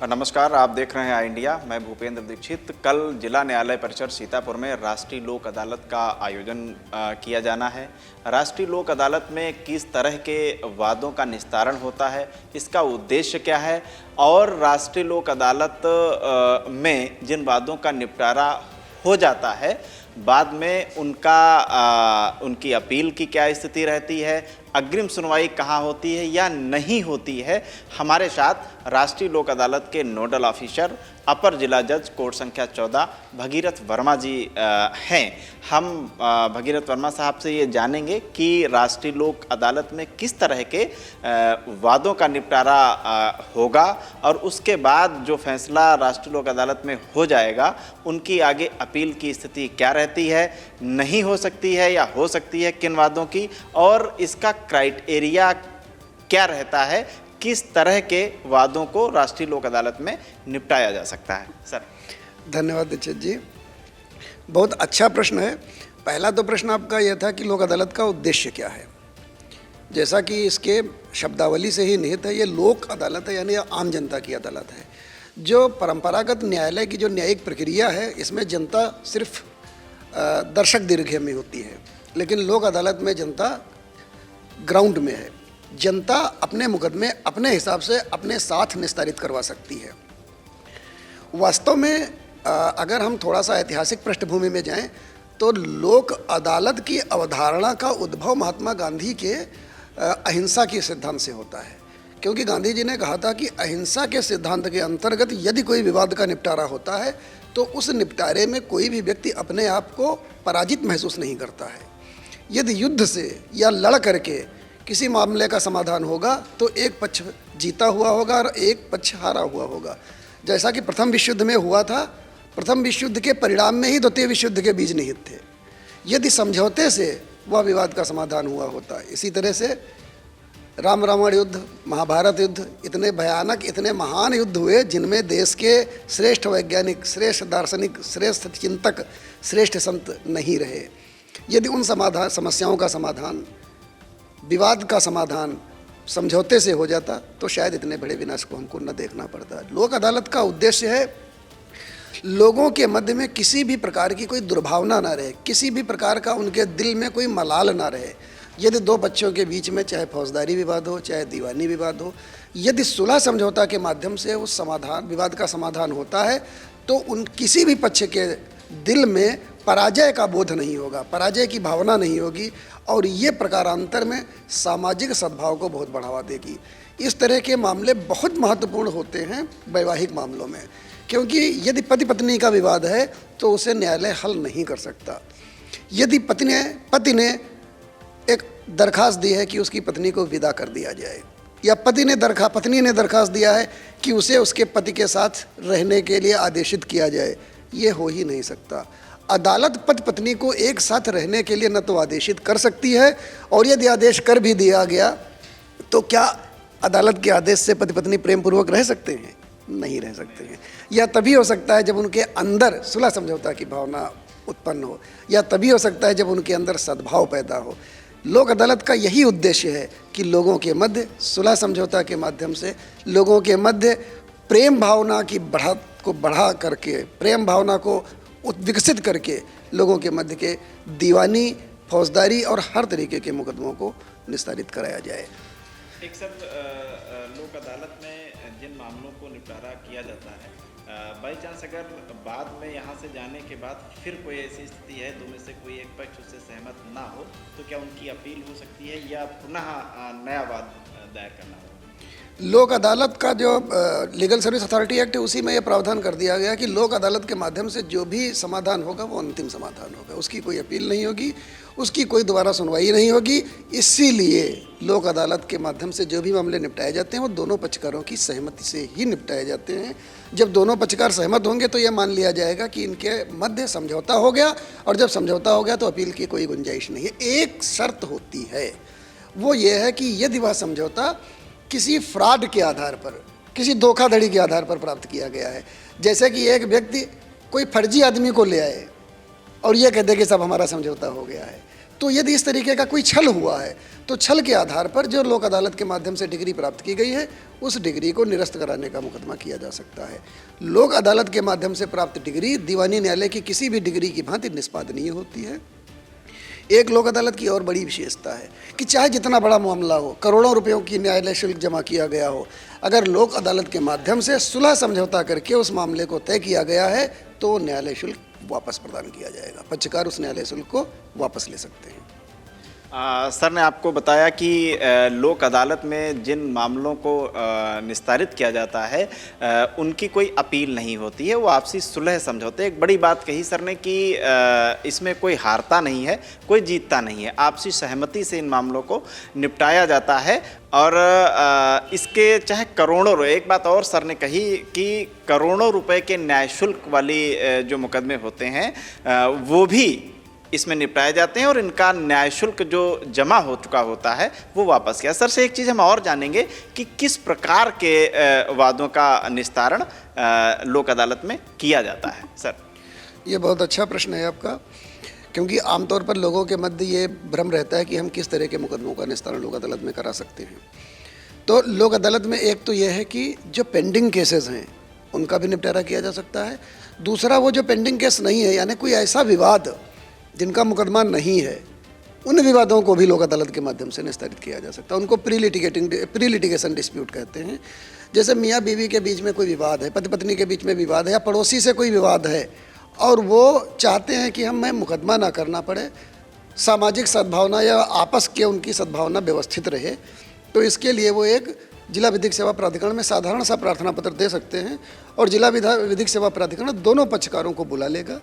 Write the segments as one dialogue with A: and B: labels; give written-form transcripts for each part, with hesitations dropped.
A: नमस्कार, आप देख रहे हैं आई इंडिया। मैं भूपेंद्र दीक्षित। कल जिला न्यायालय परिसर सीतापुर में राष्ट्रीय लोक अदालत का आयोजन किया जाना है। राष्ट्रीय लोक अदालत में किस तरह के वादों का निस्तारण होता है, इसका उद्देश्य क्या है और राष्ट्रीय लोक अदालत में जिन वादों का निपटारा हो जाता है बाद में उनकी अपील की क्या स्थिति रहती है, अग्रिम सुनवाई कहाँ होती है या नहीं होती है। हमारे साथ राष्ट्रीय लोक अदालत के नोडल ऑफिसर अपर जिला जज कोर्ट संख्या 14 भगीरथ वर्मा जी हैं। हम भगीरथ वर्मा साहब से ये जानेंगे कि राष्ट्रीय लोक अदालत में किस तरह के वादों का निपटारा होगा और उसके बाद जो फैसला राष्ट्रीय लोक अदालत में हो जाएगा उनकी आगे अपील की स्थिति क्या रहती है, नहीं हो सकती है या हो सकती है, किन वादों की, और इसका क्राइटेरिया क्या रहता है, किस तरह के वादों को राष्ट्रीय लोक अदालत में निपटाया जा सकता है। सर
B: धन्यवाद दीक्षित जी, बहुत अच्छा प्रश्न है। पहला तो प्रश्न आपका यह था कि लोक अदालत का उद्देश्य क्या है। जैसा कि इसके शब्दावली से ही निहित है, ये लोक अदालत है, यानी आम जनता की अदालत है। जो परंपरागत न्यायालय की जो न्यायिक प्रक्रिया है, इसमें जनता सिर्फ दर्शक दीर्घ में होती है, लेकिन लोक अदालत में जनता ग्राउंड में है। जनता अपने मुकदमे अपने हिसाब से अपने साथ निस्तारित करवा सकती है। वास्तव में अगर हम थोड़ा सा ऐतिहासिक पृष्ठभूमि में जाएं तो लोक अदालत की अवधारणा का उद्भव महात्मा गांधी के अहिंसा के सिद्धांत से होता है, क्योंकि गांधी जी ने कहा था कि अहिंसा के सिद्धांत के अंतर्गत यदि कोई विवाद का निपटारा होता है तो उस निपटारे में कोई भी व्यक्ति अपने आप को पराजित महसूस नहीं करता है। यदि युद्ध से या लड़ करके किसी मामले का समाधान होगा तो एक पक्ष जीता हुआ होगा और एक पक्ष हारा हुआ होगा। जैसा कि प्रथम विश्व युद्ध में हुआ था, प्रथम विश्व युद्ध के परिणाम में ही द्वितीय विश्व युद्ध के बीज निहित थे। यदि समझौते से वह विवाद का समाधान हुआ होता। इसी तरह से राम रावण युद्ध, महाभारत युद्ध, इतने भयानक, इतने महान युद्ध हुए जिनमें देश के श्रेष्ठ वैज्ञानिक, श्रेष्ठ दार्शनिक, श्रेष्ठ चिंतक, श्रेष्ठ संत नहीं रहे। यदि उन समस्याओं का समाधान, विवाद का समाधान समझौते से हो जाता तो शायद इतने बड़े विनाश को हमको न देखना पड़ता। लोक अदालत का उद्देश्य है लोगों के मध्य में किसी भी प्रकार की कोई दुर्भावना ना रहे, किसी भी प्रकार का उनके दिल में कोई मलाल ना रहे। यदि दो बच्चों के बीच में चाहे फौजदारी विवाद हो, चाहे दीवानी विवाद हो, यदि सुलह समझौता के माध्यम से उस विवाद का समाधान होता है तो उन किसी भी पक्ष के दिल में पराजय का बोध नहीं होगा, पराजय की भावना नहीं होगी, और ये प्रकारांतर में सामाजिक सद्भाव को बहुत बढ़ावा देगी। इस तरह के मामले बहुत महत्वपूर्ण होते हैं वैवाहिक मामलों में, क्योंकि यदि पति पत्नी का विवाद है तो उसे न्यायालय हल नहीं कर सकता। यदि पति ने एक दरखास्त दी है कि उसकी पत्नी को विदा कर दिया जाए, या पत्नी ने दरखास्त दिया है कि उसे उसके पति के साथ रहने के लिए आदेशित किया जाए, ये हो ही नहीं सकता। अदालत पति पत्नी को एक साथ रहने के लिए न तो आदेशित कर सकती है, और यदि आदेश कर भी दिया गया तो क्या अदालत के आदेश से पति पत्नी प्रेम पूर्वक रह सकते हैं? नहीं रह सकते हैं। या तभी हो सकता है जब उनके अंदर सुलह समझौता की भावना उत्पन्न हो, या तभी हो सकता है जब उनके अंदर सद्भाव पैदा हो। लोक अदालत का यही उद्देश्य है कि लोगों के मध्य सुलह समझौता के माध्यम से लोगों के मध्य प्रेम भावना की बढ़ा करके, प्रेम भावना को विकसित करके लोगों के मध्य के दीवानी, फौजदारी और हर तरीके के मुकदमों को निस्तारित कराया जाए।
A: एक सब लोक अदालत में जिन मामलों को निपटारा किया जाता है, बाई चांस अगर बाद में यहाँ से जाने के बाद फिर कोई ऐसी स्थिति है दो में से कोई एक पक्ष उससे सहमत ना हो, तो क्या उनकी अपील हो सकती है या पुनः नया वाद दायर करना होगा?
B: लोक अदालत का जो लीगल सर्विस अथॉरिटी एक्ट है उसी में यह प्रावधान कर दिया गया कि लोक अदालत के माध्यम से जो भी समाधान होगा वो अंतिम समाधान होगा, उसकी कोई अपील नहीं होगी, उसकी कोई दोबारा सुनवाई नहीं होगी। इसीलिए लोक अदालत के माध्यम से जो भी मामले निपटाए जाते हैं वो दोनों पक्षकारों की सहमति से ही निपटाए जाते हैं। जब दोनों पक्षकार सहमत होंगे तो यह मान लिया जाएगा कि इनके मध्य समझौता हो गया, और जब समझौता हो गया तो अपील की कोई गुंजाइश नहीं है। एक शर्त होती है, वो ये है कि यदि वह समझौता किसी फ्रॉड के आधार पर, किसी धोखाधड़ी के आधार पर प्राप्त किया गया है, जैसे कि एक व्यक्ति कोई फर्जी आदमी को ले आए और ये कह दे कि सब हमारा समझौता हो गया है, तो यदि इस तरीके का कोई छल हुआ है तो छल के आधार पर जो लोक अदालत के माध्यम से डिग्री प्राप्त की गई है उस डिग्री को निरस्त कराने का मुकदमा किया जा सकता है। लोक अदालत के माध्यम से प्राप्त डिग्री दीवानी न्यायालय की किसी भी डिग्री की भांति निष्पादनीय होती है। एक लोक अदालत की और बड़ी विशेषता है कि चाहे जितना बड़ा मामला हो, करोड़ों रुपयों की न्यायालय शुल्क जमा किया गया हो, अगर लोक अदालत के माध्यम से सुलह समझौता करके उस मामले को तय किया गया है तो न्यायालय शुल्क वापस प्रदान किया जाएगा। पक्षकार उस न्यायालय शुल्क को वापस ले सकते हैं।
A: सर ने आपको बताया कि लोक अदालत में जिन मामलों को निस्तारित किया जाता है उनकी कोई अपील नहीं होती है, वो आपसी सुलह समझौते। एक बड़ी बात कही सर ने कि इसमें कोई हारता नहीं है, कोई जीतता नहीं है, आपसी सहमति से इन मामलों को निपटाया जाता है। और इसके चाहे करोड़ों, एक बात और सर ने कही कि करोड़ों रुपए के न्याय शुल्क वाली जो मुकदमे होते हैं वो भी इसमें निपटाए जाते हैं और इनका न्याय शुल्क जो जमा हो चुका होता है वो वापस किया। सर से एक चीज़ हम और जानेंगे कि किस प्रकार के वादों का निस्तारण लोक अदालत में किया जाता है। सर
B: ये बहुत अच्छा प्रश्न है आपका, क्योंकि आमतौर पर लोगों के मध्य ये भ्रम रहता है कि हम किस तरह के मुकदमों का निस्तारण लोक अदालत में करा सकते हैं। तो लोक अदालत में एक तो यह है कि जो पेंडिंग केसेस हैं उनका भी निपटारा किया जा सकता है। दूसरा, वो जो पेंडिंग केस नहीं है, यानी कोई ऐसा विवाद जिनका मुकदमा नहीं है, उन विवादों को भी लोक अदालत के माध्यम से निस्तारित किया जा सकता है। उनको प्री लिटिगेशन डिस्प्यूट कहते हैं। जैसे मियाँ बीवी के बीच में कोई विवाद है, पति पत्नी के बीच में विवाद है, या पड़ोसी से कोई विवाद है और वो चाहते हैं कि हमें मुकदमा ना करना पड़े, सामाजिक सद्भावना या आपस के उनकी सद्भावना व्यवस्थित रहे, तो इसके लिए वो एक जिला विधिक सेवा प्राधिकरण में साधारण सा प्रार्थना पत्र दे सकते हैं और जिला विधिक सेवा प्राधिकरण दोनों पक्षकारों को बुला लेगा।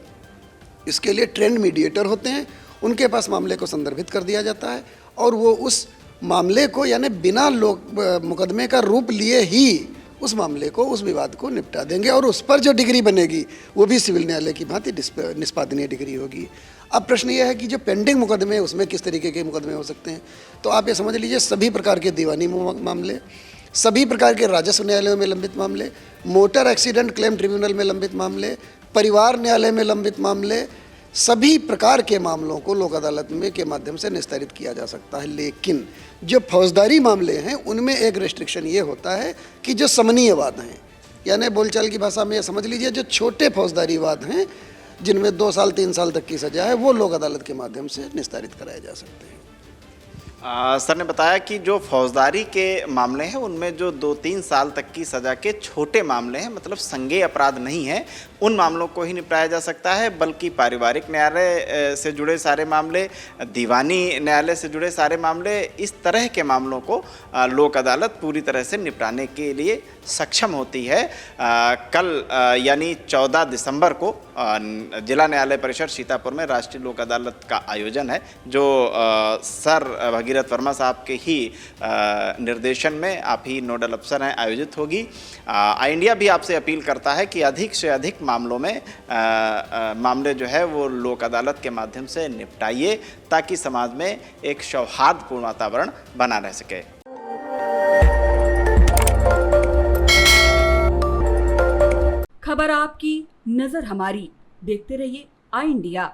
B: इसके लिए ट्रेंड मीडिएटर होते हैं, उनके पास मामले को संदर्भित कर दिया जाता है और वो उस मामले को, यानी बिना मुकदमे का रूप लिए ही उस मामले को, उस विवाद को निपटा देंगे और उस पर जो डिग्री बनेगी वो भी सिविल न्यायालय की भांति निष्पादनीय डिग्री होगी। अब प्रश्न ये है कि जो पेंडिंग मुकदमे हैं उसमें किस तरीके के मुकदमे हो सकते हैं। तो आप ये समझ लीजिए, सभी प्रकार के दीवानी मामले, सभी प्रकार के राजस्व न्यायालयों में लंबित मामले, मोटर एक्सीडेंट क्लेम ट्रिब्यूनल में लंबित मामले, परिवार न्यायालय में लंबित मामले, सभी प्रकार के मामलों को लोक अदालत में के माध्यम से निस्तारित किया जा सकता है। लेकिन जो फौजदारी मामले हैं उनमें एक रेस्ट्रिक्शन ये होता है कि जो समनीय वाद हैं, यानी बोलचाल की भाषा में ये समझ लीजिए जो छोटे फौजदारी वाद हैं जिनमें 2 साल 3 साल तक की सजा है, वो लोक अदालत के माध्यम से निस्तारित कराए जा सकते हैं।
A: सर ने बताया कि जो फौजदारी के मामले हैं उनमें जो 2-3 साल तक की सज़ा के छोटे मामले हैं, मतलब संज्ञेय अपराध नहीं है, उन मामलों को ही निपटाया जा सकता है, बल्कि पारिवारिक न्यायालय से जुड़े सारे मामले, दीवानी न्यायालय से जुड़े सारे मामले, इस तरह के मामलों को लोक अदालत पूरी तरह से निपटाने के लिए सक्षम होती है। कल यानी 14 दिसंबर को जिला न्यायालय परिसर सीतापुर में राष्ट्रीय लोक अदालत का आयोजन है, जो सर भगीरथ वर्मा साहब के ही निर्देशन में, आप ही नोडल अफसर हैं, आयोजित होगी। आई इंडिया भी आपसे अपील करता है कि अधिक से अधिक मामलों में मामले जो है वो लोक अदालत के माध्यम से निपटाइए, ताकि समाज में एक सौहार्दपूर्ण वातावरण बना रह सके।
C: खबर आपकी, नजर हमारी। देखते रहिए आई इंडिया।